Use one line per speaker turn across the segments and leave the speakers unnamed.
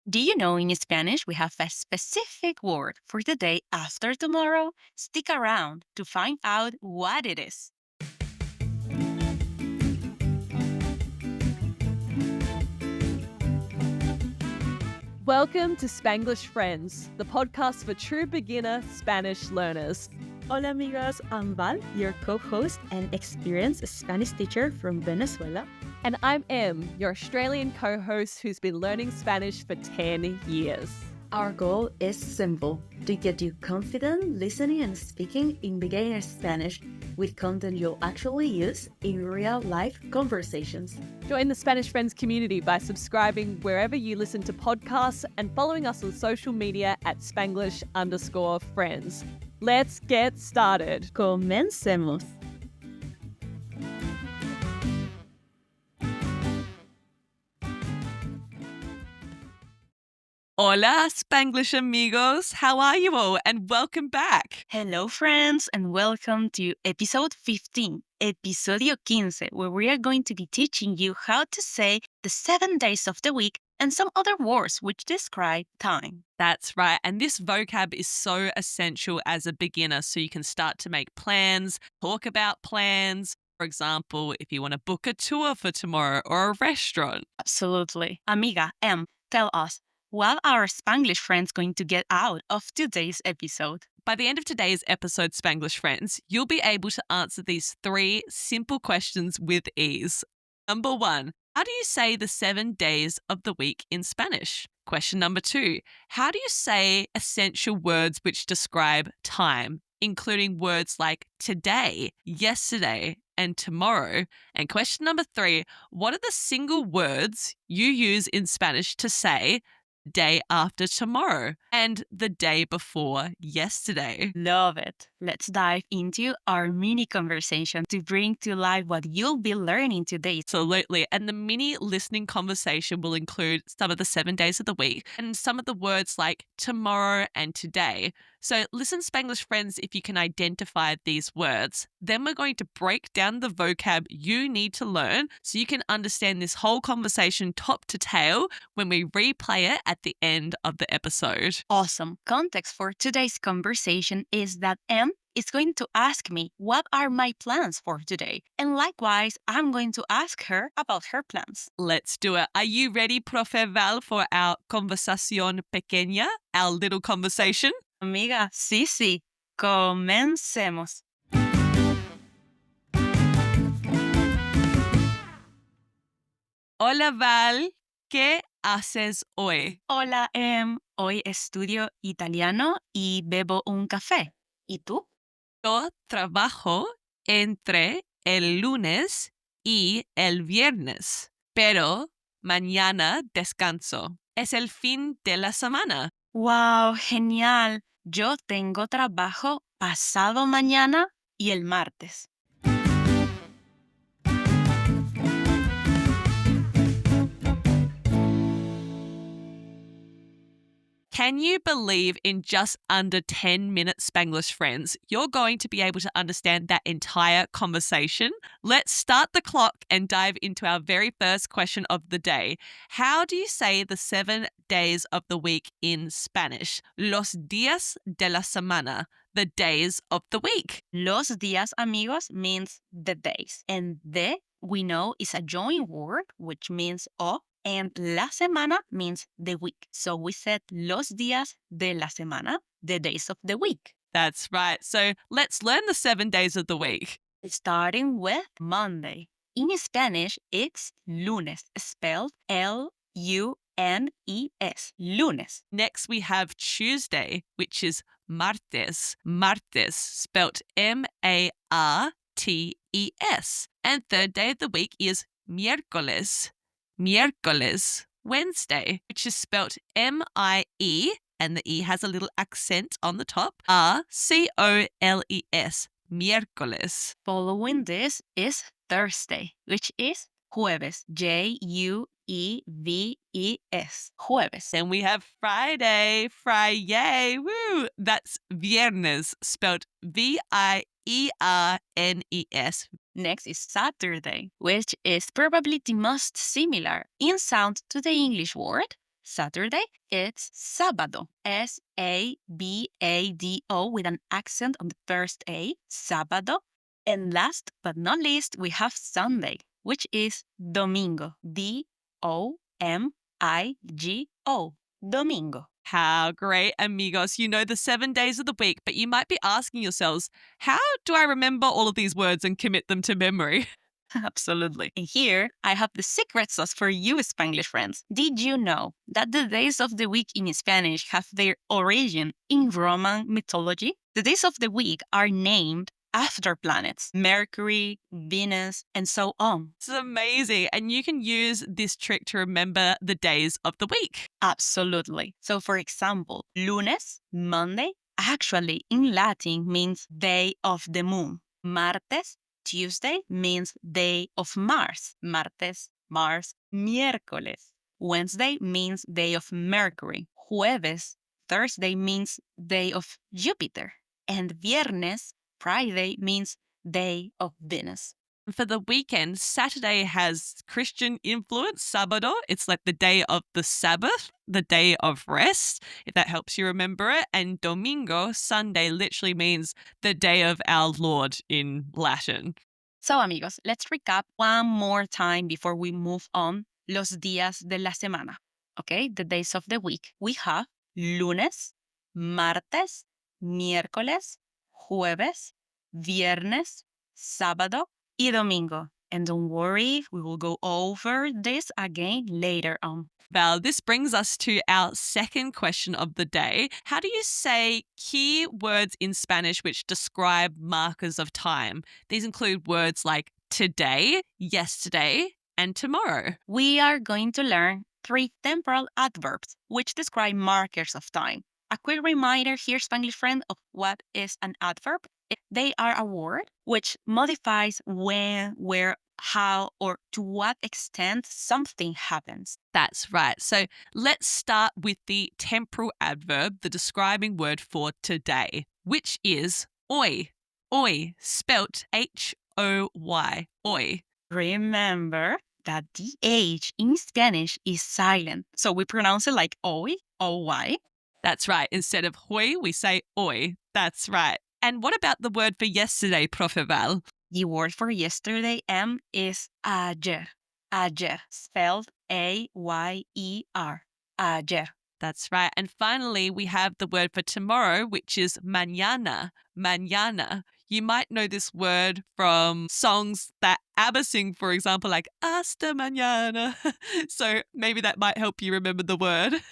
Do you know in Spanish we have a specific word for the day after tomorrow? Stick around to find out what it is.
Welcome to Spanglish Friends, the podcast for true beginner Spanish learners.
Hola amigos, I'm Val, your co-host and experienced Spanish teacher from Venezuela.
And I'm Em, your Australian co-host who's been learning Spanish for 10 years.
Our goal is simple, to get you confident listening and speaking in beginner Spanish with content you'll actually use in real-life conversations.
Join the Spanish Friends community by subscribing wherever you listen to podcasts and following us on social media at Spanglish_friends. Let's get started.
Comencemos.
Hola, Spanglish amigos. How are you all? And welcome back.
Hello, friends, and welcome to episode 15, episodio 15, where we are going to be teaching you how to say the 7 days of the week and some other words which describe time.
That's right. And this vocab is so essential as a beginner so you can start to make plans, talk about plans. For example, if you want to book a tour for tomorrow or a restaurant.
Absolutely. Amiga, Em, tell us, what are Spanglish friends going to get out of today's episode?
By the end of today's episode, Spanglish Friends, you'll be able to answer these 3 simple questions with ease. Number 1, how do you say the 7 days of the week in Spanish? Question number 2, how do you say essential words which describe time, including words like today, yesterday, and tomorrow? And question number 3, what are the single words you use in Spanish to say day after tomorrow and the day before yesterday?
Love it. Let's dive into our mini conversation to bring to life what you'll be learning today.
Absolutely. And the mini listening conversation will include some of the 7 days of the week and some of the words like tomorrow and today. So listen, Spanglish friends, if you can identify these words. Then we're going to break down the vocab you need to learn so you can understand this whole conversation top to tail when we replay it at the end of the episode.
Awesome. Context for today's conversation is that Em is going to ask me what are my plans for today. And likewise, I'm going to ask her about her plans.
Let's do it. Are you ready, Profe Val, for our conversación pequeña, our little conversation?
Amiga, sí. Comencemos.
Hola, Val. ¿Qué haces hoy?
Hola, Em. Hoy estudio italiano y bebo un café. ¿Y tú?
Yo trabajo entre el lunes y el viernes, pero mañana descanso. Es el fin de la semana.
¡Wow! Genial. Yo tengo trabajo pasado mañana y el martes.
Can you believe in just under 10 minutes, Spanglish friends, you're going to be able to understand that entire conversation? Let's start the clock and dive into our very first question of the day. How do you say the 7 days of the week in Spanish? Los días de la semana, the days of the week.
Los días, amigos, means the days. And de, we know, is a joint word, which means of. And la semana means the week. So we said los días de la semana, the days of the week.
That's right. So let's learn the 7 days of the week.
Starting with Monday. In Spanish, it's lunes, spelled L-U-N-E-S, lunes.
Next, we have Tuesday, which is martes, martes, spelled M-A-R-T-E-S. And third day of the week is miércoles, miércoles, Wednesday, which is spelt M-I-E, and the E has a little accent on the top, R-C-O-L-E-S, miércoles.
Following this is Thursday, which is jueves, J-U-E-V-E-S, jueves.
Then we have Friday, Friday, woo! That's viernes, spelled V-I-E-R-N-E-S.
Next is Saturday, which is probably the most similar in sound to the English word, Saturday, it's sábado. S-A-B-A-D-O with an accent on the first A, sábado. And last but not least, we have Sunday, which is domingo. D-O-M-I-G-O. Domingo.
How great, amigos. You know the 7 days of the week, but you might be asking yourselves, how do I remember all of these words and commit them to memory?
Absolutely. And here, I have the secret sauce for you, Spanglish friends. Did you know that the days of the week in Spanish have their origin in Roman mythology? The days of the week are named after planets, Mercury, Venus, and so on.
It's amazing. And you can use this trick to remember the days of the week.
Absolutely. So, for example, lunes, Monday, actually in Latin means day of the moon. Martes, Tuesday means day of Mars. Martes, Mars, miércoles. Wednesday means day of Mercury. Jueves, Thursday means day of Jupiter. And viernes, Friday means day of Venus.
For the weekend, Saturday has Christian influence, sábado. It's like the day of the Sabbath, the day of rest, if that helps you remember it. And domingo, Sunday, literally means the day of our Lord in Latin.
So, amigos, let's recap one more time before we move on. Los días de la semana. Okay, the days of the week. We have lunes, martes, miércoles, jueves, viernes, sábado, y domingo. And don't worry, we will go over this again later on.
Val, this brings us to our second question of the day. How do you say key words in Spanish which describe markers of time? These include words like today, yesterday, and tomorrow.
We are going to learn 3 temporal adverbs which describe markers of time. A quick reminder here, Spanglish friend, of what is an adverb. They are a word which modifies when, where, how, or to what extent something happens.
That's right. So let's start with the temporal adverb, the describing word for today, which is hoy. Hoy, spelt H-O-Y. Hoy.
Remember that the H in Spanish is silent. So we pronounce it like hoy, O-Y.
That's right. Instead of hoy, we say hoy. That's right. And what about the word for yesterday, Profe Val?
The word for yesterday, is ayer. Ayer, spelled A-Y-E-R. Ayer.
That's right. And finally, we have the word for tomorrow, which is mañana. Mañana. You might know this word from songs that ABBA sing, for example, like hasta mañana. So maybe that might help you remember the word.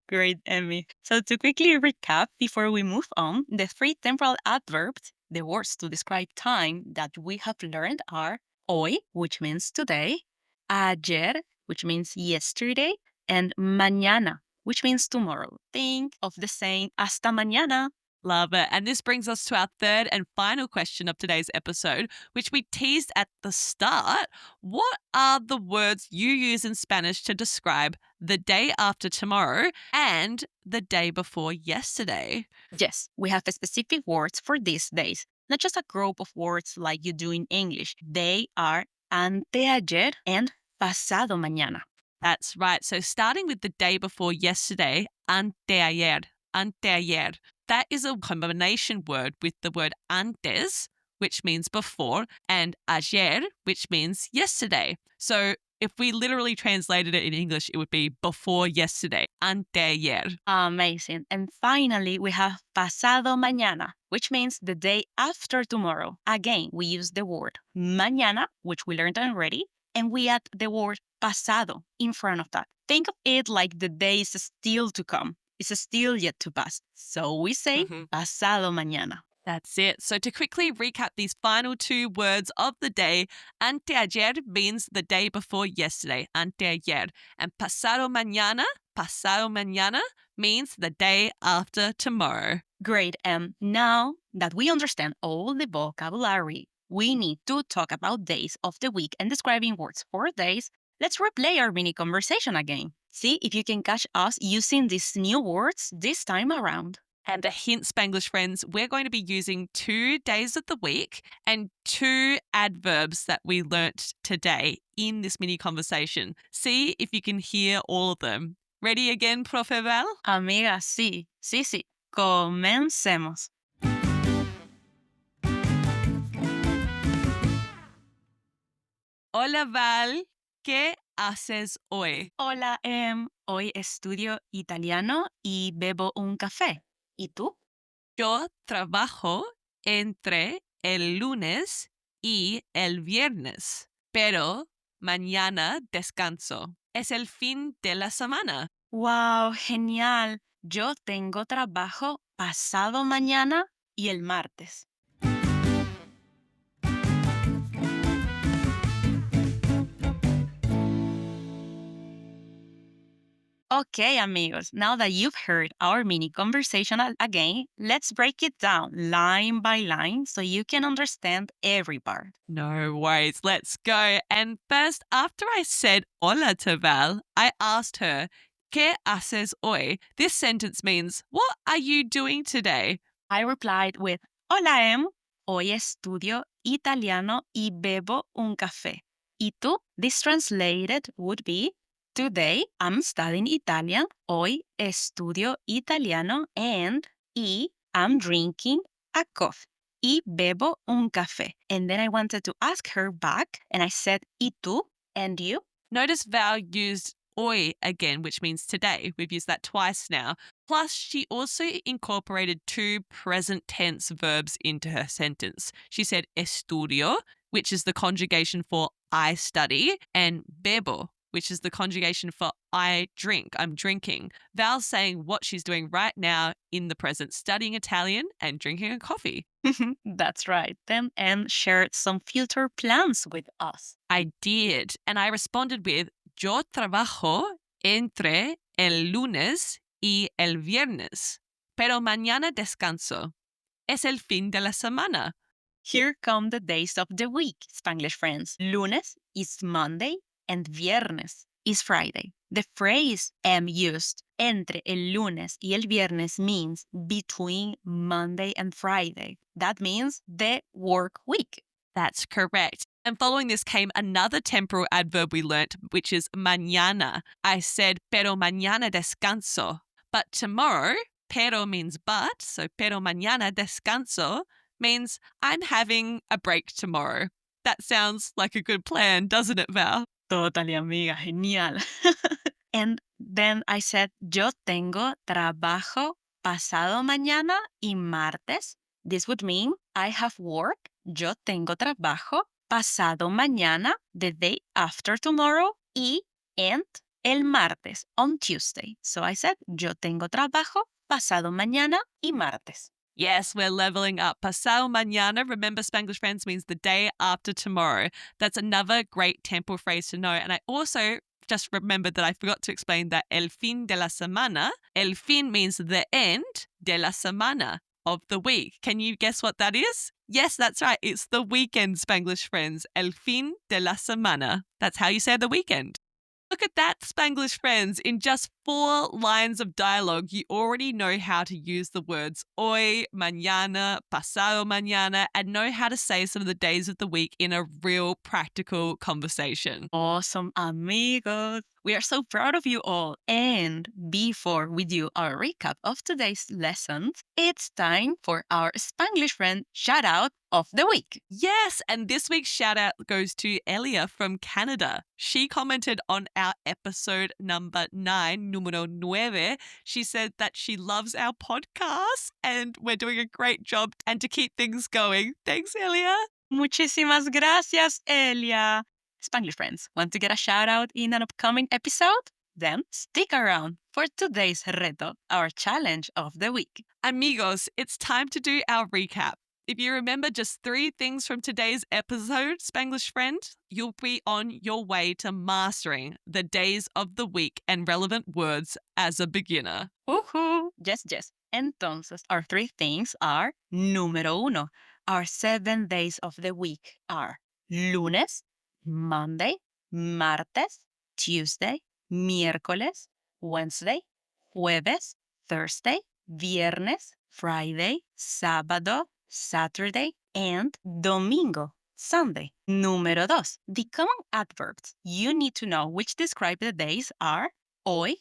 Great, Emmy. So to quickly recap before we move on, the 3 temporal adverbs, the words to describe time that we have learned are hoy, which means today, ayer, which means yesterday, and mañana, which means tomorrow. Think of the saying hasta mañana.
Love it. And this brings us to our third and final question of today's episode, which we teased at the start. What are the words you use in Spanish to describe the day after tomorrow and the day before yesterday?
Yes, we have specific words for these days, not just a group of words like you do in English. They are anteayer and pasado mañana.
That's right. So starting with the day before yesterday, anteayer, anteayer. That is a combination word with the word antes, which means before, and ayer, which means yesterday. So if we literally translated it in English, it would be before yesterday, anteayer.
Amazing. And finally, we have pasado mañana, which means the day after tomorrow. Again, we use the word mañana, which we learned already, and we add the word pasado in front of that. Think of it like the day is still to come. It's still yet to pass. So we say pasado mañana.
That's it. So to quickly recap these final 2 words of the day, anteayer means the day before yesterday, anteayer. And pasado mañana means the day after tomorrow.
Great. And now that we understand all the vocabulary, we need to talk about days of the week and describing words for days. Let's replay our mini conversation again. See if you can catch us using these new words this time around.
And a hint, Spanglish friends, we're going to be using 2 days of the week and 2 adverbs that we learnt today in this mini conversation. See if you can hear all of them. Ready again, Profe Val?
Amiga, sí. Comencemos.
Hola Val, ¿qué haces hoy?
Hola, hoy estudio italiano y bebo un café. ¿Y tú?
Yo trabajo entre el lunes y el viernes, pero mañana descanso. Es el fin de la semana.
¡Wow! Genial. Yo tengo trabajo pasado mañana y el martes. Okay, amigos, now that you've heard our mini conversation again, let's break it down line by line so you can understand every part.
No worries, let's go. And first, after I said hola to Val, I asked her, ¿Qué haces hoy? This sentence means, what are you doing today?
I replied with, Hola, hoy estudio italiano y bebo un café. ¿Y tú? This translated would be, Today I'm studying Italian, hoy estudio italiano, and I'm drinking a coffee. Y bebo un café. And then I wanted to ask her back, and I said, ¿Y tú? And you?
Notice Val used hoy again, which means today. We've used that twice now. Plus, she also incorporated two present tense verbs into her sentence. She said estudio, which is the conjugation for I study, and bebo, which is the conjugation for I drink, I'm drinking. Val's saying what she's doing right now in the present, studying Italian and drinking a coffee.
That's right. Then Em shared some future plans with us.
I did. And I responded with, Yo trabajo entre el lunes y el viernes, pero mañana descanso. Es el fin de la semana.
Here come the days of the week, Spanglish friends. Lunes is Monday and viernes is Friday. The phrase used entre el lunes y el viernes means between Monday and Friday. That means the work week.
That's correct. And following this came another temporal adverb we learnt, which is mañana. I said, pero mañana descanso. But tomorrow, pero means but, so pero mañana descanso means I'm having a break tomorrow. That sounds like a good plan, doesn't it, Val?
Totally, amiga. Genial. And then I said, yo tengo trabajo pasado mañana y martes. This would mean I have work. Yo tengo trabajo pasado mañana, the day after tomorrow, and el martes, on Tuesday. So I said, yo tengo trabajo pasado mañana y martes.
Yes, we're leveling up. Pasado mañana, remember Spanglish Friends means the day after tomorrow. That's another great temporal phrase to know. And I also just remembered that I forgot to explain that el fin de la semana, el fin means the end de la semana, of the week. Can you guess what that is? Yes, that's right. It's the weekend, Spanglish Friends. El fin de la semana. That's how you say the weekend. Look at that, Spanglish Friends. In just 4 lines of dialogue, you already know how to use the words hoy, mañana, pasado mañana, and know how to say some of the days of the week in a real practical conversation.
Awesome, amigos. We are so proud of you all. And before we do our recap of today's lessons, it's time for our Spanglish Friend Shout-Out of the week.
Yes, and this week's shout out goes to Ellia from Canada. She commented on our episode number 9, numero 9. She said that she loves our podcast and we're doing a great job and to keep things going. Thanks, Ellia.
Muchísimas gracias, Ellia. Spanglish friends, want to get a shout out in an upcoming episode? Then stick around for today's reto, our challenge of the week.
Amigos, it's time to do our recap. If you remember just 3 things from today's episode, Spanglish friend, you'll be on your way to mastering the days of the week and relevant words as a beginner.
Woohoo! Yes. Entonces, our 3 things are número 1. Our 7 days of the week are lunes, Monday, martes, Tuesday, miércoles, Wednesday, jueves, Thursday, viernes, Friday, sábado, Saturday, and domingo, Sunday. Número 2. The common adverbs you need to know which describe the days are hoy,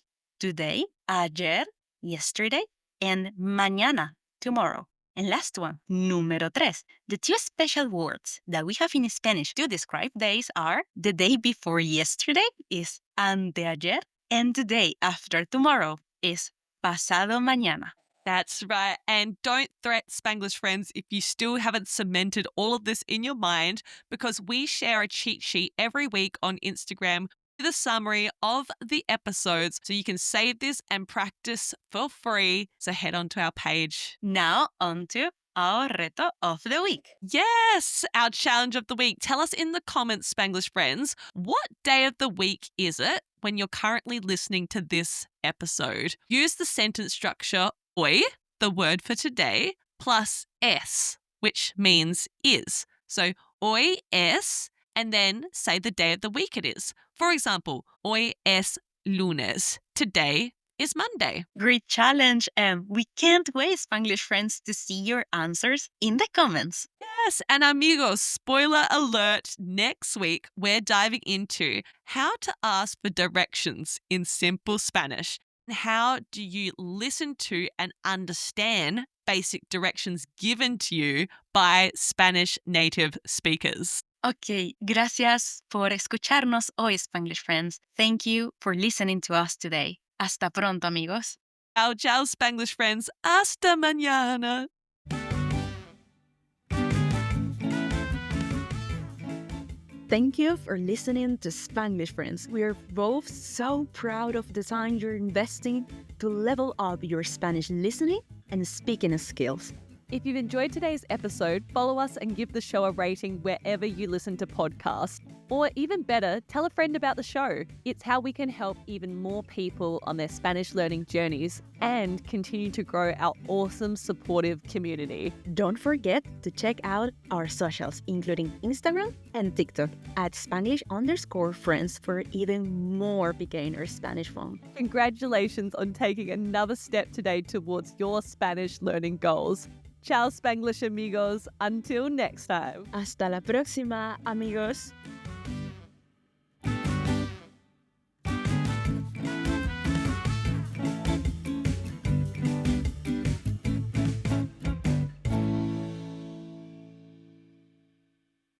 today, ayer, yesterday, and mañana, tomorrow. And last one, número tres. The two special words that we have in Spanish to describe days are the day before yesterday is anteayer, and the day after tomorrow is pasado mañana.
That's right. And don't threat Spanglish friends if you still haven't cemented all of this in your mind, because we share a cheat sheet every week on Instagram with a summary of the episodes so you can save this and practice for free. So head on to our page.
Now on to our reto of the week.
Yes, our challenge of the week. Tell us in the comments, Spanglish friends, what day of the week is it when you're currently listening to this episode? Use the sentence structure hoy, the word for today, plus es, which means is. So hoy es, and then say the day of the week it is. For example, hoy es lunes. Today is Monday.
Great challenge, and we can't wait, Spanglish friends, to see your answers in the comments.
Yes, and amigos, spoiler alert, next week we're diving into how to ask for directions in simple Spanish. How do you listen to and understand basic directions given to you by Spanish native speakers?
Ok, gracias por escucharnos hoy, Spanglish friends. Thank you for listening to us today. Hasta pronto, amigos.
Ciao, ciao, Spanglish friends. Hasta mañana.
Thank you for listening to Spanglish Friends. We are both so proud of the time you're investing to level up your Spanish listening and speaking skills.
If you've enjoyed today's episode, follow us and give the show a rating wherever you listen to podcasts. Or even better, tell a friend about the show. It's how we can help even more people on their Spanish learning journeys and continue to grow our awesome, supportive community.
Don't forget to check out our socials, including Instagram and TikTok at Spanglish_friends for even more beginner Spanish fun.
Congratulations on taking another step today towards your Spanish learning goals. Ciao, Spanglish amigos. Until next time.
Hasta la próxima, amigos.